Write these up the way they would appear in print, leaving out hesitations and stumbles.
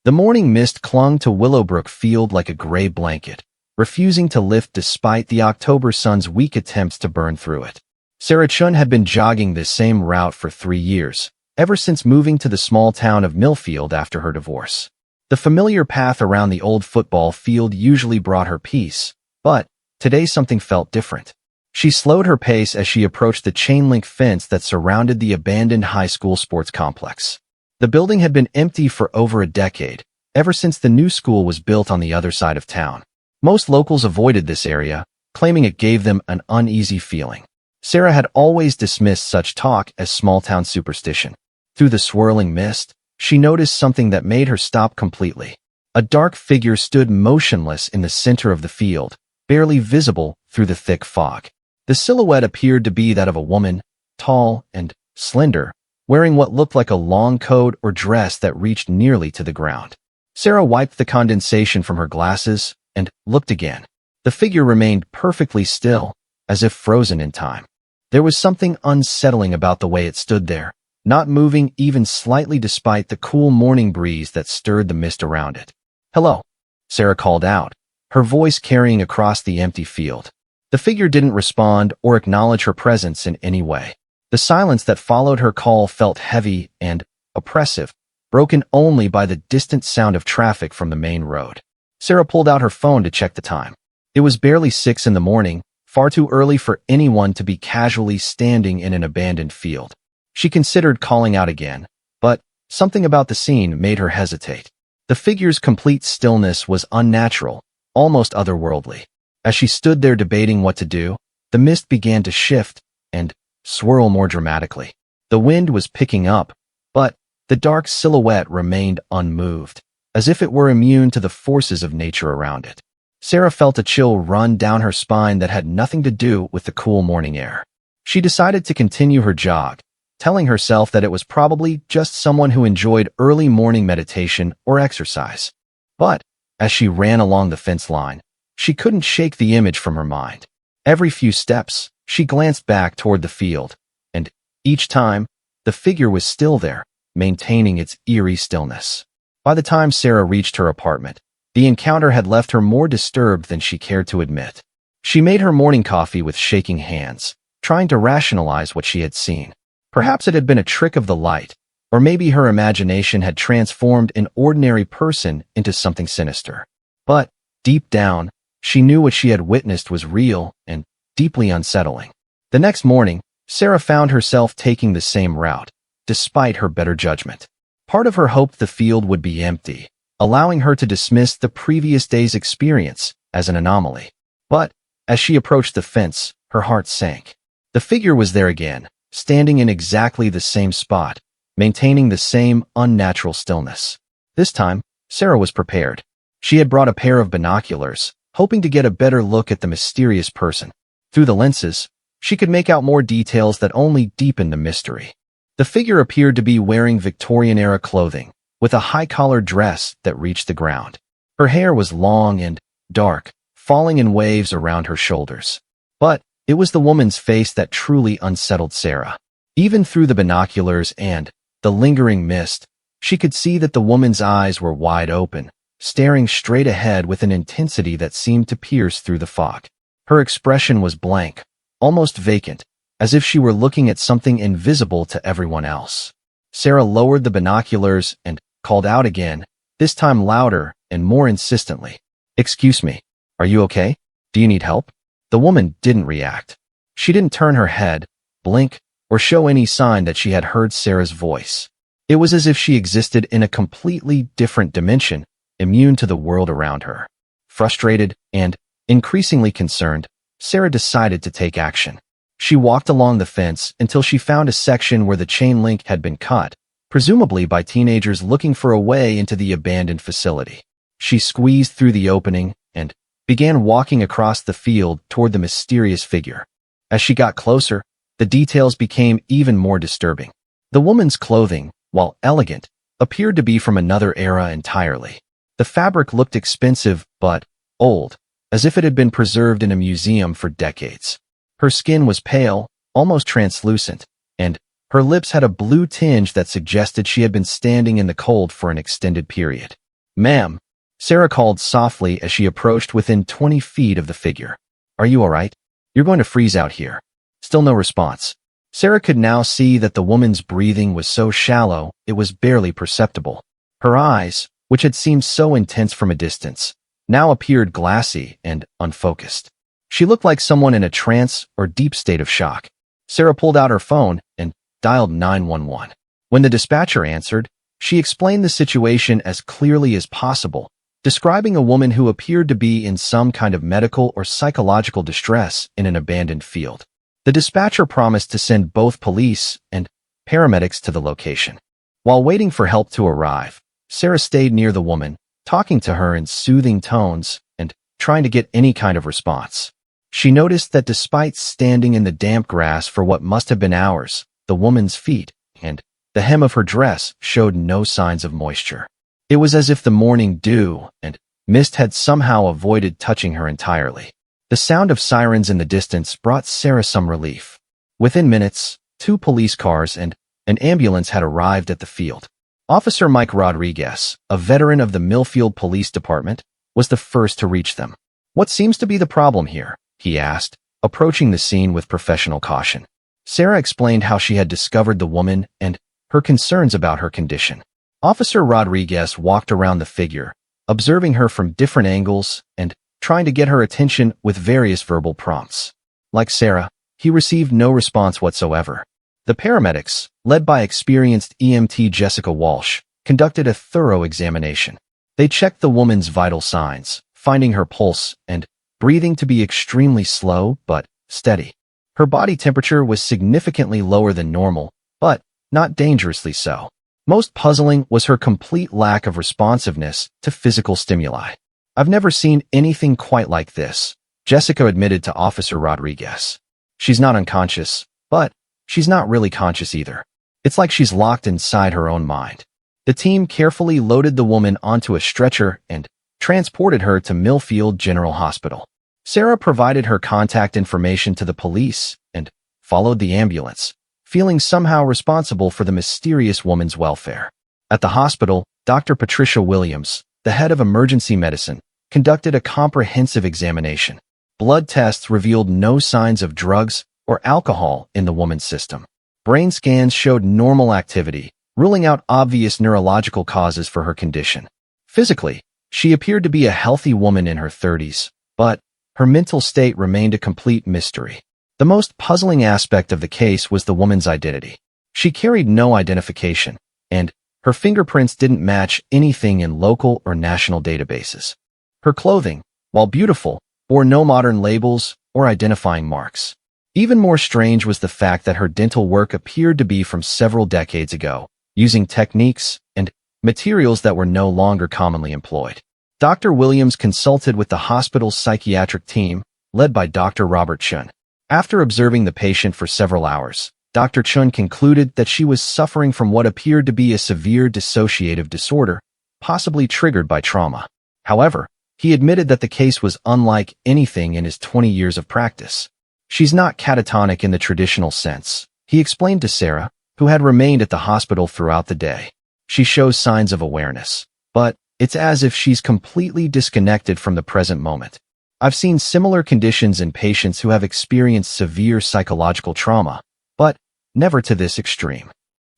The morning mist clung to Willowbrook Field like a gray blanket, refusing to lift despite the October sun's weak attempts to burn through it. Sarah Chun had been jogging this same route for 3 years, ever since moving to the small town of Millfield after her divorce. The familiar path around the old football field usually brought her peace, but today something felt different. She slowed her pace as she approached the chain-link fence that surrounded the abandoned high school sports complex. The building had been empty for over a decade, ever since the new school was built on the other side of town. Most locals avoided this area, claiming it gave them an uneasy feeling. Sarah had always dismissed such talk as small-town superstition. Through the swirling mist, she noticed something that made her stop completely. A dark figure stood motionless in the center of the field, barely visible through the thick fog. The silhouette appeared to be that of a woman, tall and slender, wearing what looked like a long coat or dress that reached nearly to the ground. Sarah wiped the condensation from her glasses and looked again. The figure remained perfectly still, as if frozen in time. There was something unsettling about the way it stood there, not moving even slightly despite the cool morning breeze that stirred the mist around it. "Hello," Sarah called out, her voice carrying across the empty field. The figure didn't respond or acknowledge her presence in any way. The silence that followed her call felt heavy and oppressive, broken only by the distant sound of traffic from the main road. Sarah pulled out her phone to check the time. It was barely 6 in the morning, far too early for anyone to be casually standing in an abandoned field. She considered calling out again, but something about the scene made her hesitate. The figure's complete stillness was unnatural, almost otherworldly. As she stood there debating what to do, the mist began to shift and swirl more dramatically. The wind was picking up, but the dark silhouette remained unmoved, as if it were immune to the forces of nature around it. Sarah felt a chill run down her spine that had nothing to do with the cool morning air. She decided to continue her jog, telling herself that it was probably just someone who enjoyed early morning meditation or exercise. But as she ran along the fence line, she couldn't shake the image from her mind. Every few steps, she glanced back toward the field, and each time, the figure was still there, maintaining its eerie stillness. By the time Sarah reached her apartment, the encounter had left her more disturbed than she cared to admit. She made her morning coffee with shaking hands, trying to rationalize what she had seen. Perhaps it had been a trick of the light, or maybe her imagination had transformed an ordinary person into something sinister. But deep down, she knew what she had witnessed was real and deeply unsettling. The next morning, Sarah found herself taking the same route, despite her better judgment. Part of her hoped the field would be empty, allowing her to dismiss the previous day's experience as an anomaly. But as she approached the fence, her heart sank. The figure was there again, standing in exactly the same spot, maintaining the same unnatural stillness. This time, Sarah was prepared. She had brought a pair of binoculars, hoping to get a better look at the mysterious person. Through the lenses, she could make out more details that only deepened the mystery. The figure appeared to be wearing Victorian-era clothing, with a high-collared dress that reached the ground. Her hair was long and dark, falling in waves around her shoulders. But it was the woman's face that truly unsettled Sarah. Even through the binoculars and the lingering mist, she could see that the woman's eyes were wide open, staring straight ahead with an intensity that seemed to pierce through the fog. Her expression was blank, almost vacant, as if she were looking at something invisible to everyone else. Sarah lowered the binoculars and called out again, this time louder and more insistently. "Excuse me, are you okay? Do you need help?" The woman didn't react. She didn't turn her head, blink, or show any sign that she had heard Sarah's voice. It was as if she existed in a completely different dimension, immune to the world around her. Frustrated and increasingly concerned, Sarah decided to take action. She walked along the fence until she found a section where the chain link had been cut, presumably by teenagers looking for a way into the abandoned facility. She squeezed through the opening and began walking across the field toward the mysterious figure. As she got closer, the details became even more disturbing. The woman's clothing, while elegant, appeared to be from another era entirely. The fabric looked expensive but old, as if it had been preserved in a museum for decades. Her skin was pale, almost translucent, and her lips had a blue tinge that suggested she had been standing in the cold for an extended period. "Ma'am," Sarah called softly as she approached within 20 feet of the figure. "Are you all right? You're going to freeze out here." Still no response. Sarah could now see that the woman's breathing was so shallow it was barely perceptible. Her eyes, which had seemed so intense from a distance, now appeared glassy and unfocused. She looked like someone in a trance or deep state of shock. Sarah pulled out her phone and dialed 911. When the dispatcher answered, she explained the situation as clearly as possible, describing a woman who appeared to be in some kind of medical or psychological distress in an abandoned field. The dispatcher promised to send both police and paramedics to the location. While waiting for help to arrive, Sarah stayed near the woman, talking to her in soothing tones and trying to get any kind of response. She noticed that despite standing in the damp grass for what must have been hours, the woman's feet and the hem of her dress showed no signs of moisture. It was as if the morning dew and mist had somehow avoided touching her entirely. The sound of sirens in the distance brought Sarah some relief. Within minutes, 2 police cars and an ambulance had arrived at the field. Officer Mike Rodriguez, a veteran of the Millfield Police Department, was the first to reach them. "What seems to be the problem here?" he asked, approaching the scene with professional caution. Sarah explained how she had discovered the woman and her concerns about her condition. Officer Rodriguez walked around the figure, observing her from different angles and trying to get her attention with various verbal prompts. Like Sarah, he received no response whatsoever. The paramedics, led by experienced EMT Jessica Walsh, conducted a thorough examination. They checked the woman's vital signs, finding her pulse and breathing to be extremely slow but steady. Her body temperature was significantly lower than normal, but not dangerously so. Most puzzling was her complete lack of responsiveness to physical stimuli. "I've never seen anything quite like this," Jessica admitted to Officer Rodriguez. "She's not unconscious, but she's not really conscious either. It's like she's locked inside her own mind." The team carefully loaded the woman onto a stretcher and transported her to Millfield General Hospital. Sarah provided her contact information to the police and followed the ambulance, feeling somehow responsible for the mysterious woman's welfare. At the hospital, Dr. Patricia Williams, the head of emergency medicine, conducted a comprehensive examination. Blood tests revealed no signs of drugs or alcohol in the woman's system. Brain scans showed normal activity, ruling out obvious neurological causes for her condition. Physically, she appeared to be a healthy woman in her 30s, but her mental state remained a complete mystery. The most puzzling aspect of the case was the woman's identity. She carried no identification, and her fingerprints didn't match anything in local or national databases. Her clothing, while beautiful, bore no modern labels or identifying marks. Even more strange was the fact that her dental work appeared to be from several decades ago, using techniques and materials that were no longer commonly employed. Dr. Williams consulted with the hospital's psychiatric team, led by Dr. Robert Chun. After observing the patient for several hours, Dr. Chun concluded that she was suffering from what appeared to be a severe dissociative disorder, possibly triggered by trauma. However, he admitted that the case was unlike anything in his 20 years of practice. "She's not catatonic in the traditional sense," he explained to Sarah, who had remained at the hospital throughout the day. "She shows signs of awareness, but it's as if she's completely disconnected from the present moment. I've seen similar conditions in patients who have experienced severe psychological trauma, but never to this extreme."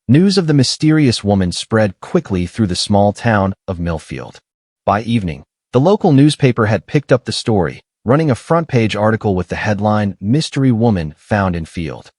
News of the mysterious woman spread quickly through the small town of Millfield. By evening, the local newspaper had picked up the story, running a front-page article with the headline, "Mystery Woman Found in Field."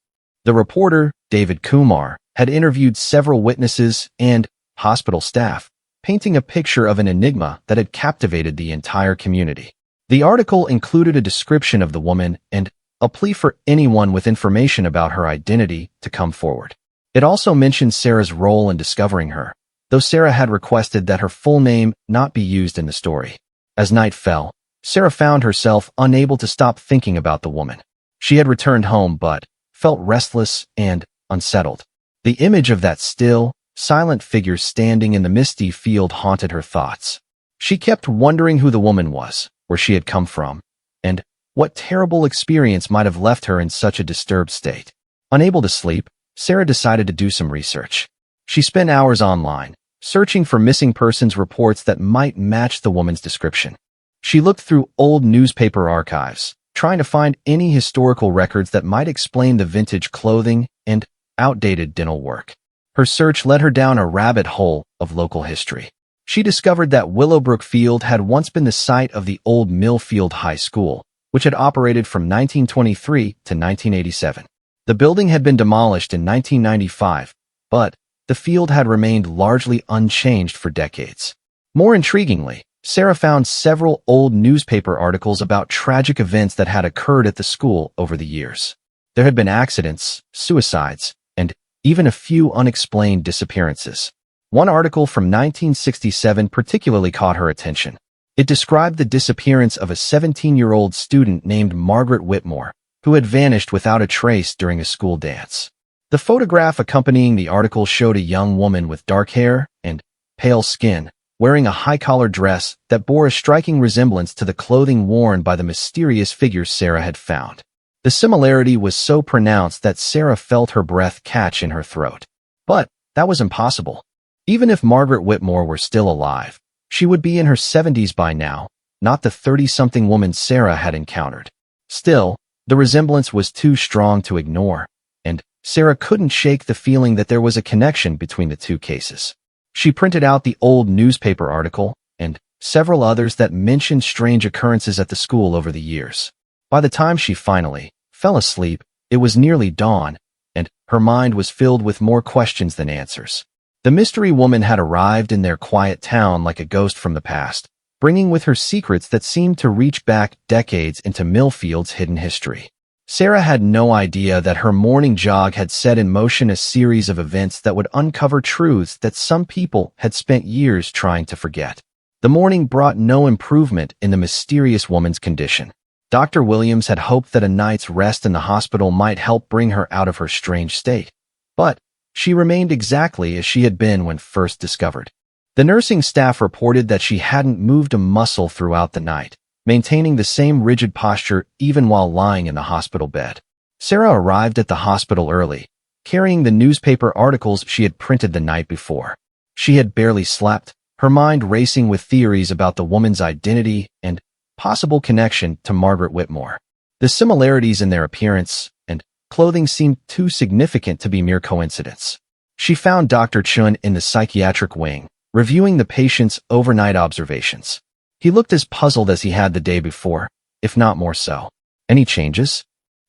The reporter, David Kumar, had interviewed several witnesses and hospital staff, painting a picture of an enigma that had captivated the entire community. The article included a description of the woman and a plea for anyone with information about her identity to come forward. It also mentioned Sarah's role in discovering her, though Sarah had requested that her full name not be used in the story. As night fell, Sarah found herself unable to stop thinking about the woman. She had returned home but felt restless and unsettled. The image of that still, silent figure standing in the misty field haunted her thoughts. She kept wondering who the woman was, where she had come from, and what terrible experience might have left her in such a disturbed state. Unable to sleep, Sarah decided to do some research. She spent hours online, searching for missing persons reports that might match the woman's description. She looked through old newspaper archives, trying to find any historical records that might explain the vintage clothing and outdated dental work. Her search led her down a rabbit hole of local history. She discovered that Willowbrook Field had once been the site of the old Millfield High School, which had operated from 1923 to 1987. The building had been demolished in 1995, but the field had remained largely unchanged for decades. More intriguingly, Sarah found several old newspaper articles about tragic events that had occurred at the school over the years. There had been accidents, suicides, and even a few unexplained disappearances. One article from 1967 particularly caught her attention. It described the disappearance of a 17-year-old student named Margaret Whitmore, who had vanished without a trace during a school dance. The photograph accompanying the article showed a young woman with dark hair and pale skin, wearing a high-collar dress that bore a striking resemblance to the clothing worn by the mysterious figure Sarah had found. The similarity was so pronounced that Sarah felt her breath catch in her throat. But that was impossible. Even if Margaret Whitmore were still alive, she would be in her 70s by now, not the 30-something woman Sarah had encountered. Still, the resemblance was too strong to ignore, and Sarah couldn't shake the feeling that there was a connection between the two cases. She printed out the old newspaper article and several others that mentioned strange occurrences at the school over the years. By the time she finally fell asleep, it was nearly dawn, and her mind was filled with more questions than answers. The mystery woman had arrived in their quiet town like a ghost from the past, bringing with her secrets that seemed to reach back decades into Millfield's hidden history. Sarah had no idea that her morning jog had set in motion a series of events that would uncover truths that some people had spent years trying to forget. The morning brought no improvement in the mysterious woman's condition. Dr. Williams had hoped that a night's rest in the hospital might help bring her out of her strange state. But she remained exactly as she had been when first discovered. The nursing staff reported that she hadn't moved a muscle throughout the night, maintaining the same rigid posture even while lying in the hospital bed. Sarah arrived at the hospital early, carrying the newspaper articles she had printed the night before. She had barely slept, her mind racing with theories about the woman's identity and possible connection to Margaret Whitmore. The similarities in their appearance and clothing seemed too significant to be mere coincidence. She found Dr. Chun in the psychiatric wing, reviewing the patient's overnight observations. He looked as puzzled as he had the day before, if not more so. "Any changes?"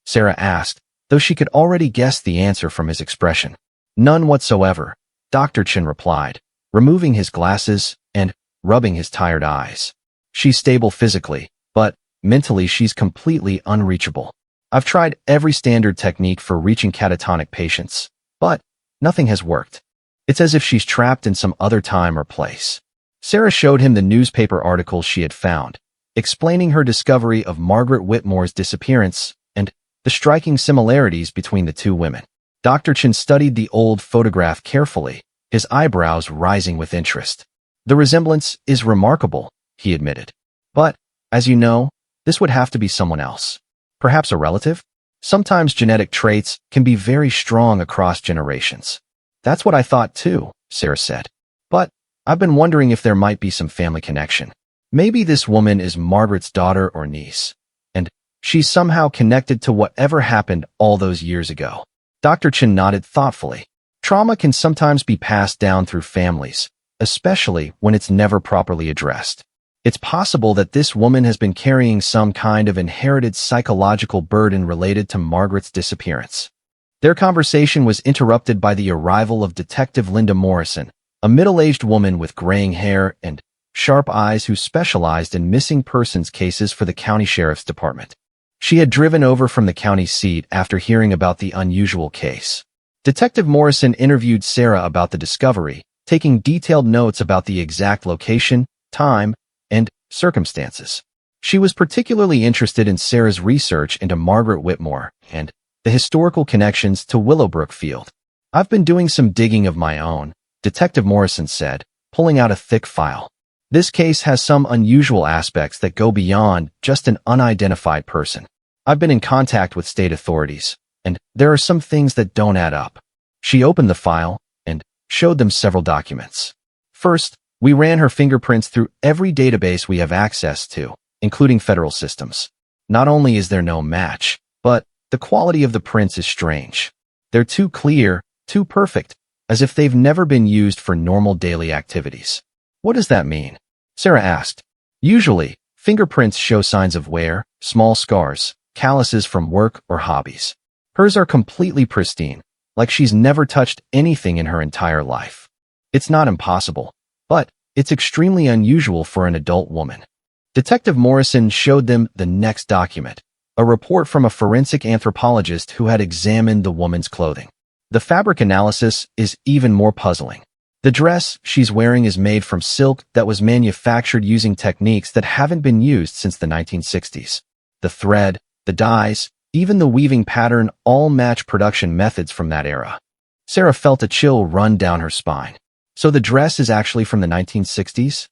Sarah asked, though she could already guess the answer from his expression. "None whatsoever," Dr. Chun replied, removing his glasses and rubbing his tired eyes. "She's stable physically, but mentally she's completely unreachable. I've tried every standard technique for reaching catatonic patients, but nothing has worked. It's as if she's trapped in some other time or place." Sarah showed him the newspaper articles she had found, explaining her discovery of Margaret Whitmore's disappearance and the striking similarities between the two women. Dr. Chin studied the old photograph carefully, his eyebrows rising with interest. "The resemblance is remarkable," he admitted. "But, as you know, this would have to be someone else. Perhaps a relative? Sometimes genetic traits can be very strong across generations." "That's what I thought too," Sarah said. "But I've been wondering if there might be some family connection. Maybe this woman is Margaret's daughter or niece, and she's somehow connected to whatever happened all those years ago." Dr. Chin nodded thoughtfully. Trauma can sometimes be passed down through families, especially when it's never properly addressed. It's possible that this woman has been carrying some kind of inherited psychological burden related to Margaret's disappearance. Their conversation was interrupted by the arrival of Detective Linda Morrison, a middle-aged woman with graying hair and sharp eyes who specialized in missing persons cases for the county sheriff's department. She had driven over from the county seat after hearing about the unusual case. Detective Morrison interviewed Sarah about the discovery, taking detailed notes about the exact location, time, and circumstances. She was particularly interested in Sarah's research into Margaret Whitmore and the historical connections to Willowbrook Field. "I've been doing some digging of my own," Detective Morrison said, pulling out a thick file. "This case has some unusual aspects that go beyond just an unidentified person. I've been in contact with state authorities, and there are some things that don't add up." She opened the file and showed them several documents. First, we ran her fingerprints through every database we have access to, including federal systems. Not only is there no match, but the quality of the prints is strange. They're too clear, too perfect, as if they've never been used for normal daily activities. What does that mean? Sarah asked. Usually, fingerprints show signs of wear, small scars, calluses from work or hobbies. Hers are completely pristine, like she's never touched anything in her entire life. It's not impossible, but it's extremely unusual for an adult woman. Detective Morrison showed them the next document, a report from a forensic anthropologist who had examined the woman's clothing. The fabric analysis is even more puzzling. The dress she's wearing is made from silk that was manufactured using techniques that haven't been used since the 1960s. The thread, the dyes, even the weaving pattern all match production methods from that era. Sarah felt a chill run down her spine. So the dress is actually from the 1960s?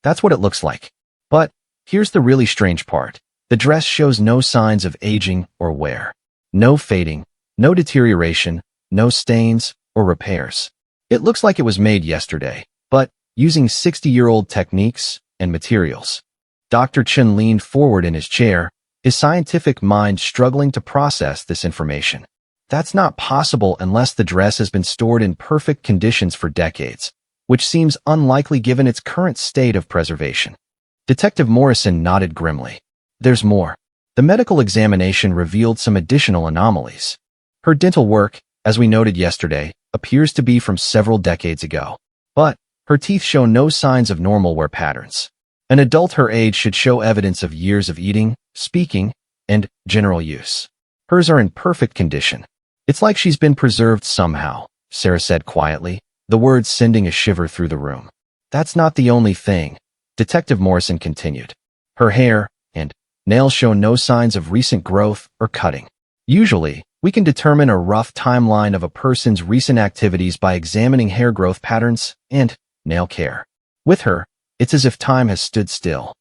That's what it looks like. But here's the really strange part. The dress shows no signs of aging or wear. No fading, no deterioration, no stains or repairs. It looks like it was made yesterday, but using 60-year-old techniques and materials. Dr. Chen leaned forward in his chair, his scientific mind struggling to process this information. That's not possible unless the dress has been stored in perfect conditions for decades, which seems unlikely given its current state of preservation. Detective Morrison nodded grimly. There's more. The medical examination revealed some additional anomalies. Her dental work, as we noted yesterday, appears to be from several decades ago. But her teeth show no signs of normal wear patterns. An adult her age should show evidence of years of eating, speaking, and general use. Hers are in perfect condition. It's like she's been preserved somehow, Sarah said quietly, the words sending a shiver through the room. That's not the only thing, Detective Morrison continued. Her hair and nails show no signs of recent growth or cutting. Usually, we can determine a rough timeline of a person's recent activities by examining hair growth patterns and nail care. With her, it's as if time has stood still.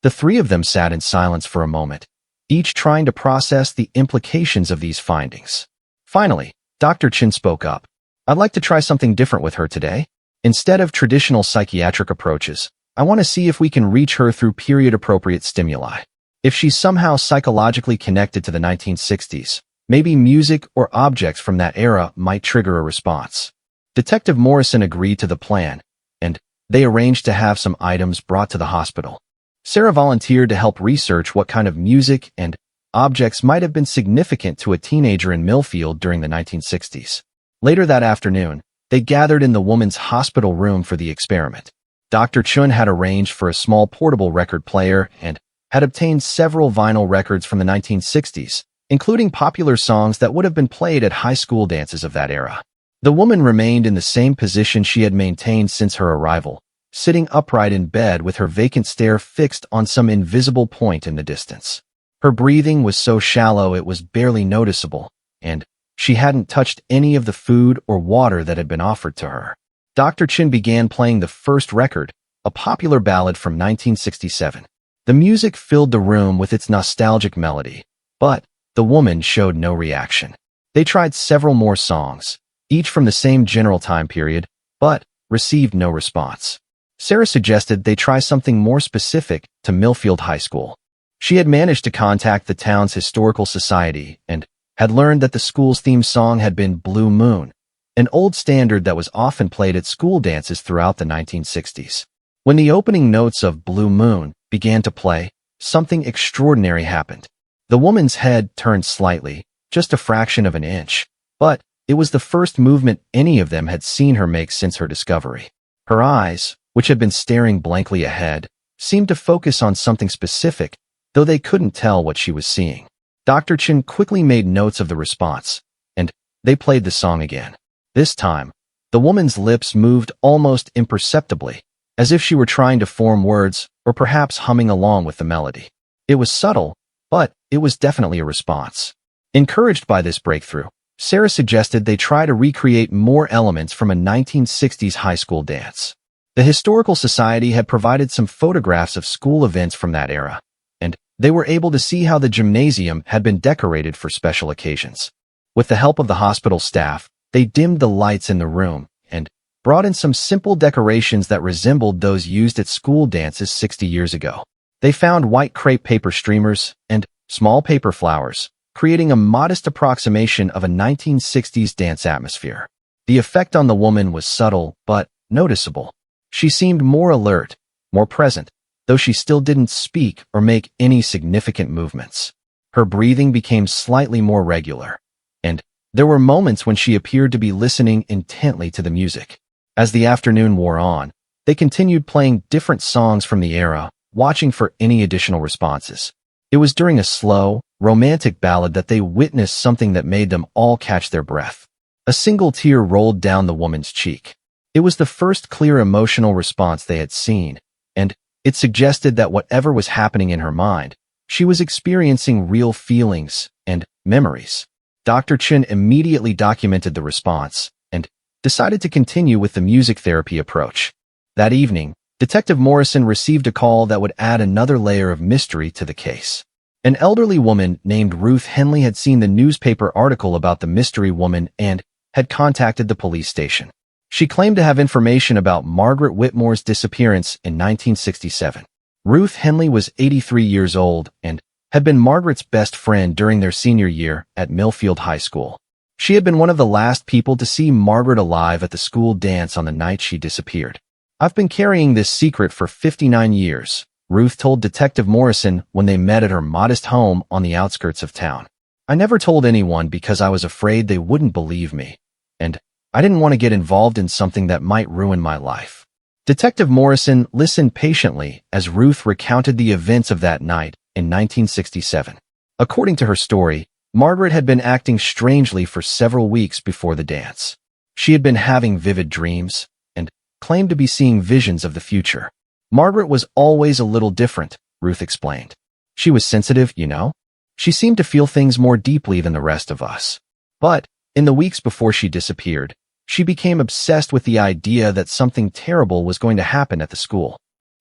The three of them sat in silence for a moment, each trying to process the implications of these findings. Finally, Dr. Chen spoke up. I'd like to try something different with her today. Instead of traditional psychiatric approaches, I want to see if we can reach her through period-appropriate stimuli. If she's somehow psychologically connected to the 1960s, maybe music or objects from that era might trigger a response. Detective Morrison agreed to the plan, and they arranged to have some items brought to the hospital. Sarah volunteered to help research what kind of music and objects might have been significant to a teenager in Millfield during the 1960s. Later that afternoon, they gathered in the woman's hospital room for the experiment. Dr. Chun had arranged for a small portable record player and had obtained several vinyl records from the 1960s, including popular songs that would have been played at high school dances of that era. The woman remained in the same position she had maintained since her arrival, sitting upright in bed with her vacant stare fixed on some invisible point in the distance. Her breathing was so shallow it was barely noticeable, and she hadn't touched any of the food or water that had been offered to her. Dr. Chin began playing the first record, a popular ballad from 1967. The music filled the room with its nostalgic melody, but the woman showed no reaction. They tried several more songs, each from the same general time period, but received no response. Sarah suggested they try something more specific to Millfield High School. She had managed to contact the town's historical society and had learned that the school's theme song had been Blue Moon, an old standard that was often played at school dances throughout the 1960s. When the opening notes of Blue Moon began to play, something extraordinary happened. The woman's head turned slightly, just a fraction of an inch, but it was the first movement any of them had seen her make since her discovery. Her eyes, which had been staring blankly ahead, seemed to focus on something specific, though they couldn't tell what she was seeing. Dr. Chin quickly made notes of the response, and they played the song again. This time, the woman's lips moved almost imperceptibly, as if she were trying to form words or perhaps humming along with the melody. It was subtle, but it was definitely a response. Encouraged by this breakthrough, Sarah suggested they try to recreate more elements from a 1960s high school dance. The Historical Society had provided some photographs of school events from that era, and they were able to see how the gymnasium had been decorated for special occasions. With the help of the hospital staff, they dimmed the lights in the room, and brought in some simple decorations that resembled those used at school dances 60 years ago. They found white crepe paper streamers and small paper flowers, creating a modest approximation of a 1960s dance atmosphere. The effect on the woman was subtle but noticeable. She seemed more alert, more present, though she still didn't speak or make any significant movements. Her breathing became slightly more regular, and there were moments when she appeared to be listening intently to the music. As the afternoon wore on, they continued playing different songs from the era, watching for any additional responses. It was during a slow, romantic ballad that they witnessed something that made them all catch their breath. A single tear rolled down the woman's cheek. It was the first clear emotional response they had seen, and it suggested that whatever was happening in her mind, she was experiencing real feelings and memories. Dr. Chen immediately documented the response and decided to continue with the music therapy approach. That evening, Detective Morrison received a call that would add another layer of mystery to the case. An elderly woman named Ruth Henley had seen the newspaper article about the mystery woman and had contacted the police station. She claimed to have information about Margaret Whitmore's disappearance in 1967. Ruth Henley was 83 years old and had been Margaret's best friend during their senior year at Millfield High School. She had been one of the last people to see Margaret alive at the school dance on the night she disappeared. "I've been carrying this secret for 59 years, Ruth told Detective Morrison when they met at her modest home on the outskirts of town. "I never told anyone because I was afraid they wouldn't believe me, and I didn't want to get involved in something that might ruin my life." Detective Morrison listened patiently as Ruth recounted the events of that night in 1967. According to her story, Margaret had been acting strangely for several weeks before the dance. She had been having vivid dreams and claimed to be seeing visions of the future. "Margaret was always a little different," Ruth explained. "She was sensitive, you know. She seemed to feel things more deeply than the rest of us. But in the weeks before she disappeared, she became obsessed with the idea that something terrible was going to happen at the school."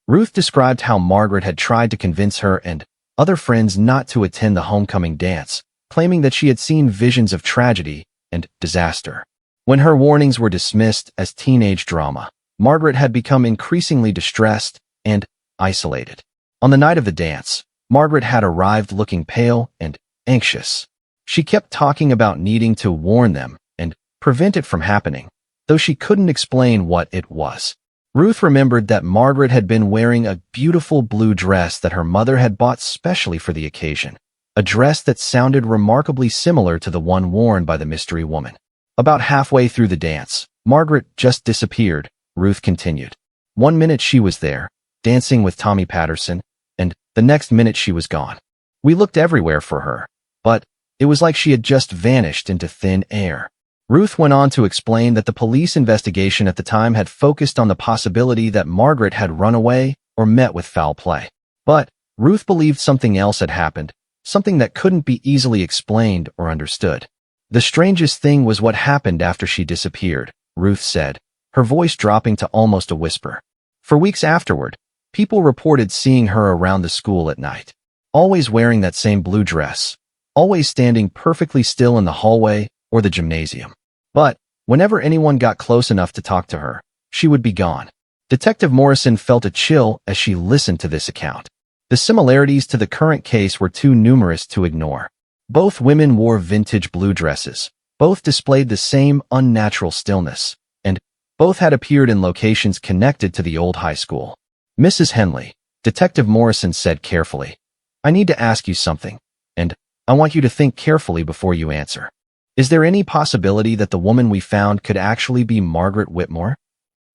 Ruth described how Margaret had tried to convince her and other friends not to attend the homecoming dance, claiming that she had seen visions of tragedy and disaster. When her warnings were dismissed as teenage drama, Margaret had become increasingly distressed and isolated. On the night of the dance, Margaret had arrived looking pale and anxious. She kept talking about needing to warn them and prevent it from happening, though she couldn't explain what it was. Ruth remembered that Margaret had been wearing a beautiful blue dress that her mother had bought specially for the occasion, a dress that sounded remarkably similar to the one worn by the mystery woman. "About halfway through the dance, Margaret just disappeared," Ruth continued. "One minute she was there, dancing with Tommy Patterson, and the next minute she was gone. We looked everywhere for her, but it was like she had just vanished into thin air." Ruth went on to explain that the police investigation at the time had focused on the possibility that Margaret had run away or met with foul play. But Ruth believed something else had happened, something that couldn't be easily explained or understood. "The strangest thing was what happened after she disappeared," Ruth said, her voice dropping to almost a whisper. "For weeks afterward, people reported seeing her around the school at night, always wearing that same blue dress, always standing perfectly still in the hallway or the gymnasium. But whenever anyone got close enough to talk to her, she would be gone." Detective Morrison felt a chill as she listened to this account. The similarities to the current case were too numerous to ignore. Both women wore vintage blue dresses, both displayed the same unnatural stillness, and both had appeared in locations connected to the old high school. "Mrs. Henley," Detective Morrison said carefully, "I need to ask you something, and I want you to think carefully before you answer. Is there any possibility that the woman we found could actually be Margaret Whitmore?"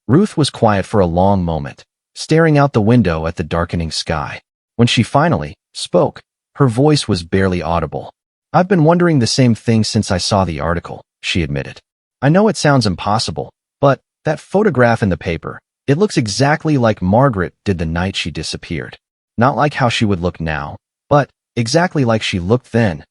Ruth was quiet for a long moment, staring out the window at the darkening sky. When she finally spoke, her voice was barely audible. "I've been wondering the same thing since I saw the article," she admitted. "I know it sounds impossible, but that photograph in the paper, it looks exactly like Margaret did the night she disappeared. Not like how she would look now, but exactly like she looked then."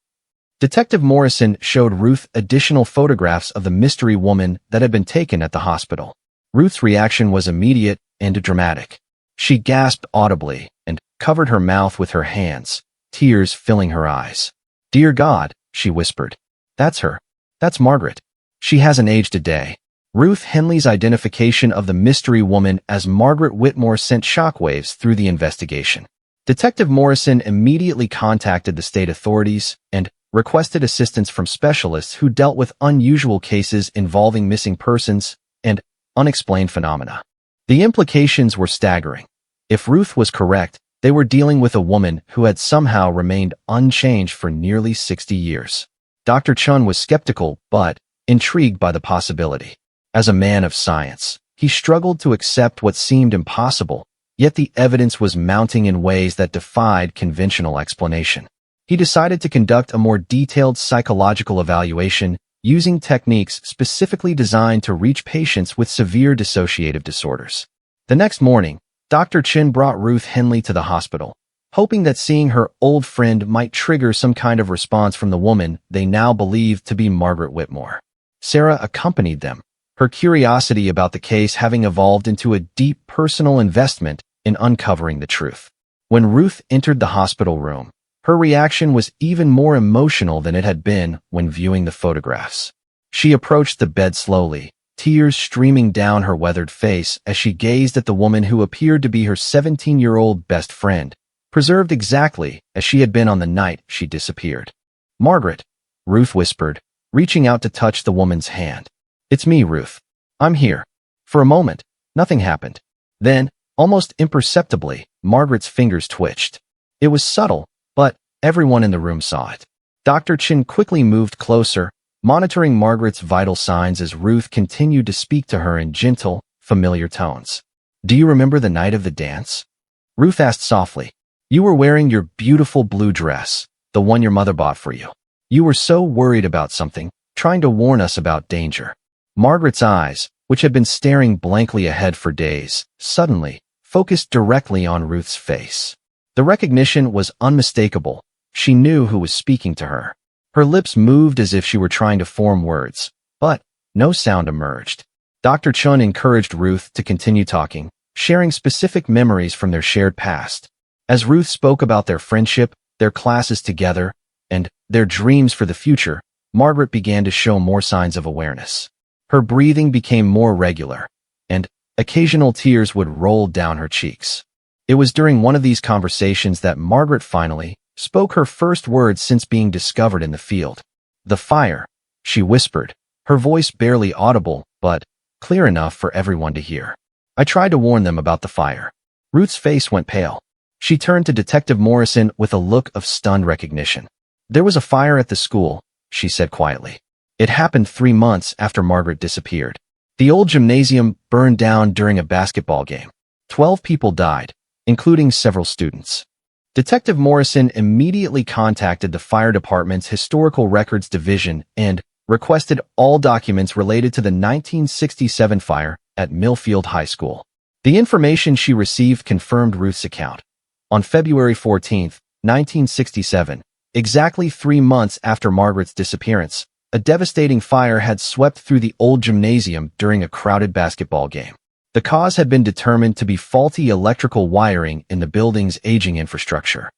Detective Morrison showed Ruth additional photographs of the mystery woman that had been taken at the hospital. Ruth's reaction was immediate and dramatic. She gasped audibly and covered her mouth with her hands, tears filling her eyes. "Dear God," she whispered. "That's her. That's Margaret. She hasn't aged a day." Ruth Henley's identification of the mystery woman as Margaret Whitmore sent shockwaves through the investigation. Detective Morrison immediately contacted the state authorities and requested assistance from specialists who dealt with unusual cases involving missing persons and unexplained phenomena. The implications were staggering. If Ruth was correct, they were dealing with a woman who had somehow remained unchanged for nearly 60 years. Dr. Chun was skeptical but intrigued by the possibility. As a man of science, he struggled to accept what seemed impossible, yet the evidence was mounting in ways that defied conventional explanation. He decided to conduct a more detailed psychological evaluation using techniques specifically designed to reach patients with severe dissociative disorders. The next morning, Dr. Chin brought Ruth Henley to the hospital, hoping that seeing her old friend might trigger some kind of response from the woman they now believed to be Margaret Whitmore. Sarah accompanied them, her curiosity about the case having evolved into a deep personal investment in uncovering the truth. When Ruth entered the hospital room, her reaction was even more emotional than it had been when viewing the photographs. She approached the bed slowly, tears streaming down her weathered face as she gazed at the woman who appeared to be her 17-year-old best friend, preserved exactly as she had been on the night she disappeared. "Margaret," Ruth whispered, reaching out to touch the woman's hand. "It's me, Ruth. I'm here." For a moment, nothing happened. Then, almost imperceptibly, Margaret's fingers twitched. It was subtle, but everyone in the room saw it. Dr. Chin quickly moved closer, monitoring Margaret's vital signs as Ruth continued to speak to her in gentle, familiar tones. "Do you remember the night of the dance?" Ruth asked softly. "You were wearing your beautiful blue dress, the one your mother bought for you. You were so worried about something, trying to warn us about danger." Margaret's eyes, which had been staring blankly ahead for days, suddenly focused directly on Ruth's face. The recognition was unmistakable. She knew who was speaking to her. Her lips moved as if she were trying to form words, but no sound emerged. Dr. Chun encouraged Ruth to continue talking, sharing specific memories from their shared past. As Ruth spoke about their friendship, their classes together, and their dreams for the future, Margaret began to show more signs of awareness. Her breathing became more regular, and occasional tears would roll down her cheeks. It was during one of these conversations that Margaret finally spoke her first words since being discovered in the field. "The fire," she whispered, her voice barely audible, but clear enough for everyone to hear. "I tried to warn them about the fire." Ruth's face went pale. She turned to Detective Morrison with a look of stunned recognition. "There was a fire at the school," she said quietly. "It happened 3 months after Margaret disappeared. The old gymnasium burned down during a basketball game. 12 people died, including several students." Detective Morrison immediately contacted the fire department's Historical Records Division and requested all documents related to the 1967 fire at Millfield High School. The information she received confirmed Ruth's account. On February 14, 1967, exactly 3 months after Margaret's disappearance, a devastating fire had swept through the old gymnasium during a crowded basketball game. The cause had been determined to be faulty electrical wiring in the building's aging infrastructure.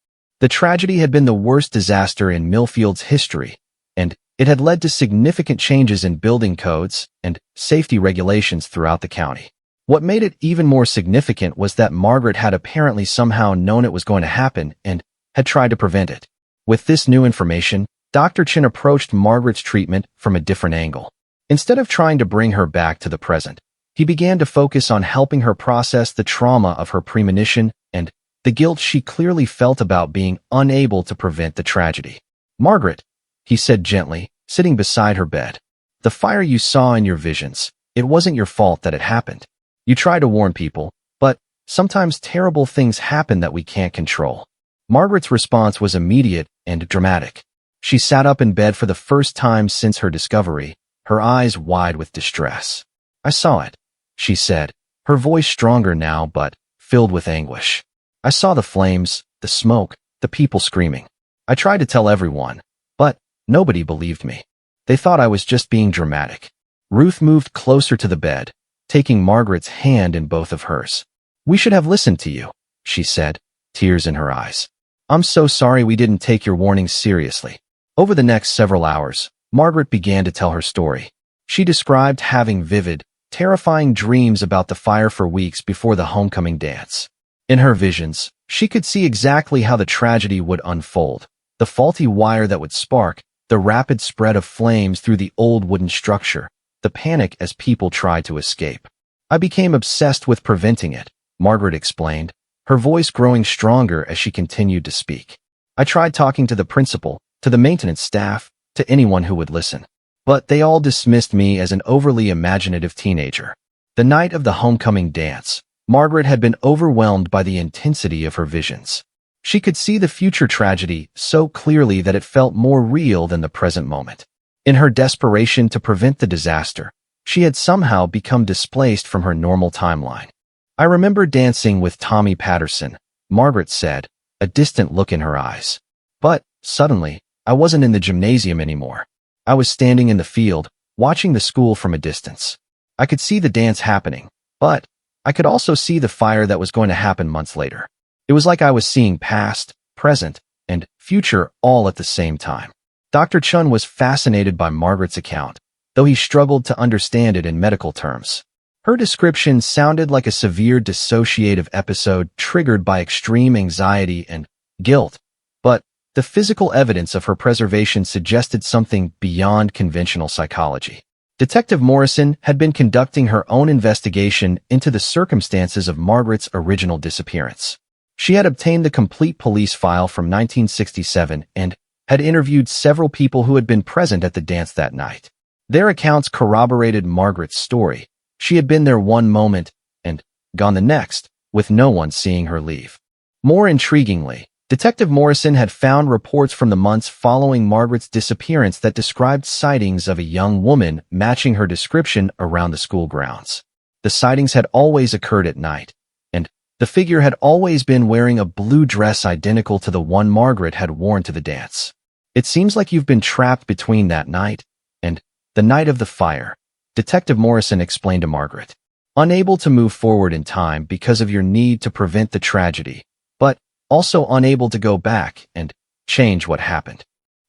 The tragedy had been the worst disaster in Millfield's history, and it had led to significant changes in building codes and safety regulations throughout the county. What made it even more significant was that Margaret had apparently somehow known it was going to happen and had tried to prevent it. With this new information, Dr. Chin approached Margaret's treatment from a different angle. Instead of trying to bring her back to the present, he began to focus on helping her process the trauma of her premonition and the guilt she clearly felt about being unable to prevent the tragedy. "Margaret," he said gently, sitting beside her bed. "The fire you saw in your visions, it wasn't your fault that it happened. You try to warn people, but sometimes terrible things happen that we can't control." Margaret's response was immediate and dramatic. She sat up in bed for the first time since her discovery, her eyes wide with distress. "I saw it," she said, her voice stronger now but filled with anguish. "I saw the flames, the smoke, the people screaming. I tried to tell everyone, but nobody believed me. They thought I was just being dramatic." Ruth moved closer to the bed, taking Margaret's hand in both of hers. "We should have listened to you," she said, tears in her eyes. "I'm so sorry we didn't take your warnings seriously." Over the next several hours, Margaret began to tell her story. She described having vivid, terrifying dreams about the fire for weeks before the homecoming dance. In her visions, she could see exactly how the tragedy would unfold, the faulty wire that would spark, the rapid spread of flames through the old wooden structure, the panic as people tried to escape. I became obsessed with preventing it, Margaret explained, her voice growing stronger as she continued to speak. I tried talking to the principal, to the maintenance staff, to anyone who would listen. But they all dismissed me as an overly imaginative teenager. The night of the homecoming dance, Margaret had been overwhelmed by the intensity of her visions. She could see the future tragedy so clearly that it felt more real than the present moment. In her desperation to prevent the disaster, she had somehow become displaced from her normal timeline. I remember dancing with Tommy Patterson, Margaret said, a distant look in her eyes. But, suddenly, I wasn't in the gymnasium anymore. I was standing in the field, watching the school from a distance. I could see the dance happening, but I could also see the fire that was going to happen months later. It was like I was seeing past, present, and future all at the same time. Dr. Chun was fascinated by Margaret's account, though he struggled to understand it in medical terms. Her description sounded like a severe dissociative episode triggered by extreme anxiety and guilt, but the physical evidence of her preservation suggested something beyond conventional psychology. Detective Morrison had been conducting her own investigation into the circumstances of Margaret's original disappearance. She had obtained the complete police file from 1967 and had interviewed several people who had been present at the dance that night. Their accounts corroborated Margaret's story. She had been there one moment and gone the next, with no one seeing her leave. More intriguingly, Detective Morrison had found reports from the months following Margaret's disappearance that described sightings of a young woman matching her description around the school grounds. The sightings had always occurred at night, and the figure had always been wearing a blue dress identical to the one Margaret had worn to the dance. It seems like you've been trapped between that night and the night of the fire, Detective Morrison explained to Margaret. Unable to move forward in time because of your need to prevent the tragedy, but also unable to go back and change what happened.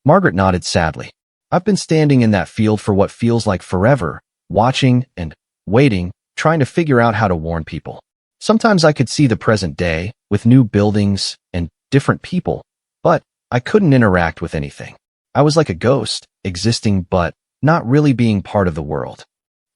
Margaret nodded sadly. I've been standing in that field for what feels like forever, watching and waiting, trying to figure out how to warn people. Sometimes I could see the present day, with new buildings and different people, but I couldn't interact with anything. I was like a ghost, existing but not really being part of the world.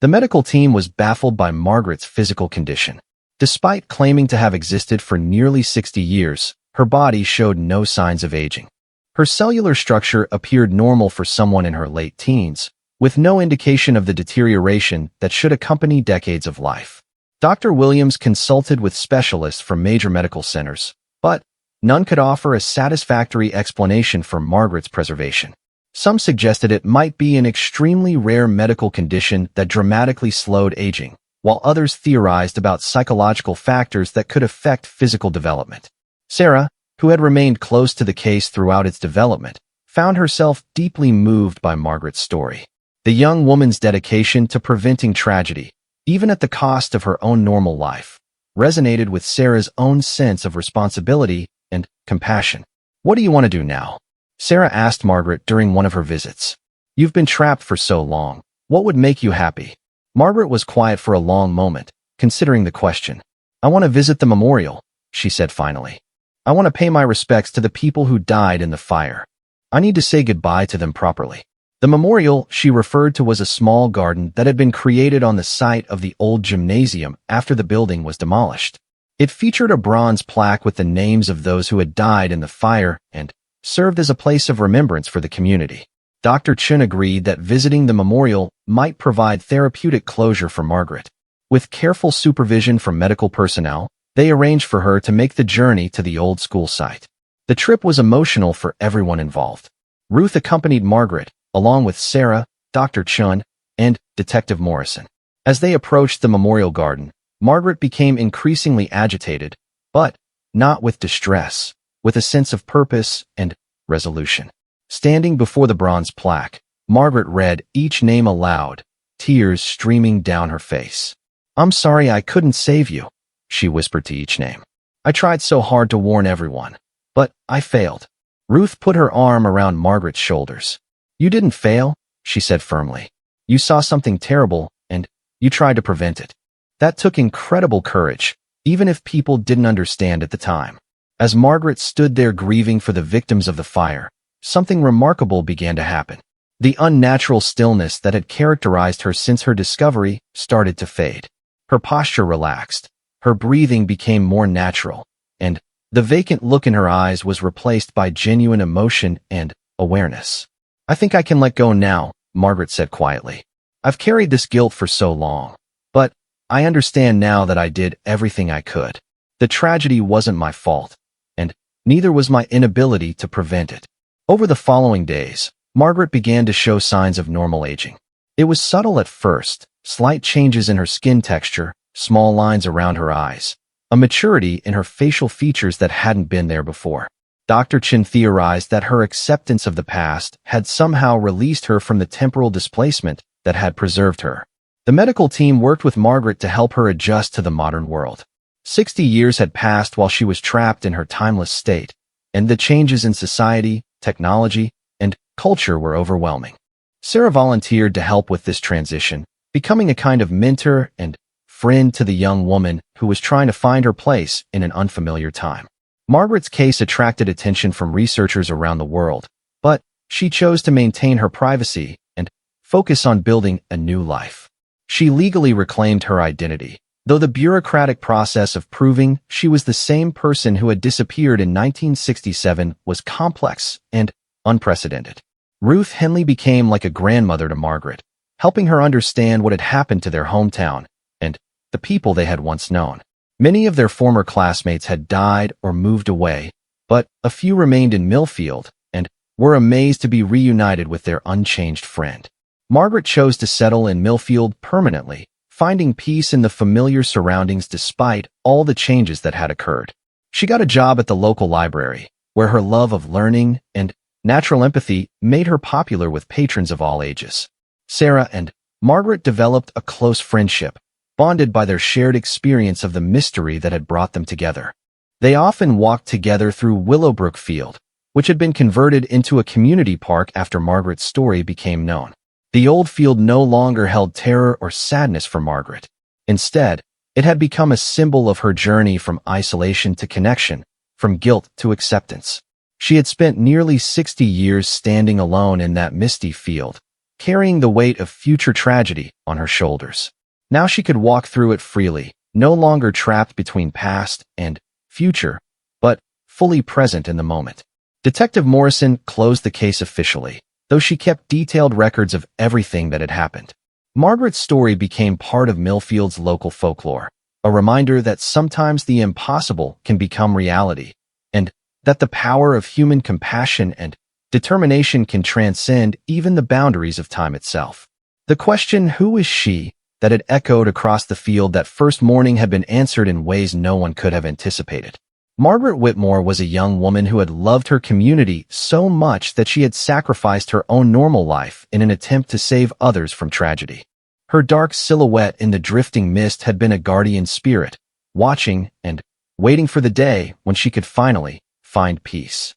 The medical team was baffled by Margaret's physical condition. Despite claiming to have existed for nearly 60 years, her body showed no signs of aging. Her cellular structure appeared normal for someone in her late teens, with no indication of the deterioration that should accompany decades of life. Dr. Williams consulted with specialists from major medical centers, but none could offer a satisfactory explanation for Margaret's preservation. Some suggested it might be an extremely rare medical condition that dramatically slowed aging, while others theorized about psychological factors that could affect physical development. Sarah, who had remained close to the case throughout its development, found herself deeply moved by Margaret's story. The young woman's dedication to preventing tragedy, even at the cost of her own normal life, resonated with Sarah's own sense of responsibility and compassion. What do you want to do now? Sarah asked Margaret during one of her visits. You've been trapped for so long. What would make you happy? Margaret was quiet for a long moment, considering the question. I want to visit the memorial, she said finally. I want to pay my respects to the people who died in the fire. I need to say goodbye to them properly. The memorial she referred to was a small garden that had been created on the site of the old gymnasium after the building was demolished. It featured a bronze plaque with the names of those who had died in the fire and served as a place of remembrance for the community. Dr. Chun agreed that visiting the memorial might provide therapeutic closure for Margaret. With careful supervision from medical personnel, they arranged for her to make the journey to the old school site. The trip was emotional for everyone involved. Ruth accompanied Margaret, along with Sarah, Dr. Chun, and Detective Morrison. As they approached the memorial garden, Margaret became increasingly agitated, but not with distress, with a sense of purpose and resolution. Standing before the bronze plaque, Margaret read each name aloud, tears streaming down her face. I'm sorry I couldn't save you, she whispered to each name. I tried so hard to warn everyone, but I failed. Ruth put her arm around Margaret's shoulders. You didn't fail, she said firmly. You saw something terrible, and You tried to prevent it. That took incredible courage, even if people didn't understand at the time. As Margaret stood there grieving for the victims of the fire, something remarkable began to happen. The unnatural stillness that had characterized her since her discovery started to fade. Her posture relaxed, her breathing became more natural, and the vacant look in her eyes was replaced by genuine emotion and awareness. "I think I can let go now," Margaret said quietly. "I've carried this guilt for so long, but I understand now that I did everything I could. The tragedy wasn't my fault, and neither was my inability to prevent it." Over the following days, Margaret began to show signs of normal aging. It was subtle at first, slight changes in her skin texture, small lines around her eyes, a maturity in her facial features that hadn't been there before. Dr. Chin theorized that her acceptance of the past had somehow released her from the temporal displacement that had preserved her. The medical team worked with Margaret to help her adjust to the modern world. 60 years had passed while she was trapped in her timeless state, and the changes in society, technology, and culture were overwhelming. Sarah volunteered to help with this transition, becoming a kind of mentor and friend to the young woman who was trying to find her place in an unfamiliar time. Margaret's case attracted attention from researchers around the world, but she chose to maintain her privacy and focus on building a new life. She legally reclaimed her identity, though the bureaucratic process of proving she was the same person who had disappeared in 1967 was complex and unprecedented. Ruth Henley became like a grandmother to Margaret, helping her understand what had happened to their hometown and the people they had once known. Many of their former classmates had died or moved away, but a few remained in Millfield and were amazed to be reunited with their unchanged friend. Margaret chose to settle in Millfield permanently, finding peace in the familiar surroundings despite all the changes that had occurred. She got a job at the local library, where her love of learning and natural empathy made her popular with patrons of all ages. Sarah and Margaret developed a close friendship, bonded by their shared experience of the mystery that had brought them together. They often walked together through Willowbrook Field, which had been converted into a community park after Margaret's story became known. The old field no longer held terror or sadness for Margaret. Instead, it had become a symbol of her journey from isolation to connection, from guilt to acceptance. She had spent nearly 60 years standing alone in that misty field, carrying the weight of future tragedy on her shoulders. Now she could walk through it freely, no longer trapped between past and future, but fully present in the moment. Detective Morrison closed the case officially, though she kept detailed records of everything that had happened. Margaret's story became part of Millfield's local folklore, a reminder that sometimes the impossible can become reality, and that the power of human compassion and determination can transcend even the boundaries of time itself. The question, "Who is she?" that had echoed across the field that first morning had been answered in ways no one could have anticipated. Margaret Whitmore was a young woman who had loved her community so much that she had sacrificed her own normal life in an attempt to save others from tragedy. Her dark silhouette in the drifting mist had been a guardian spirit, watching and waiting for the day when she could finally find peace.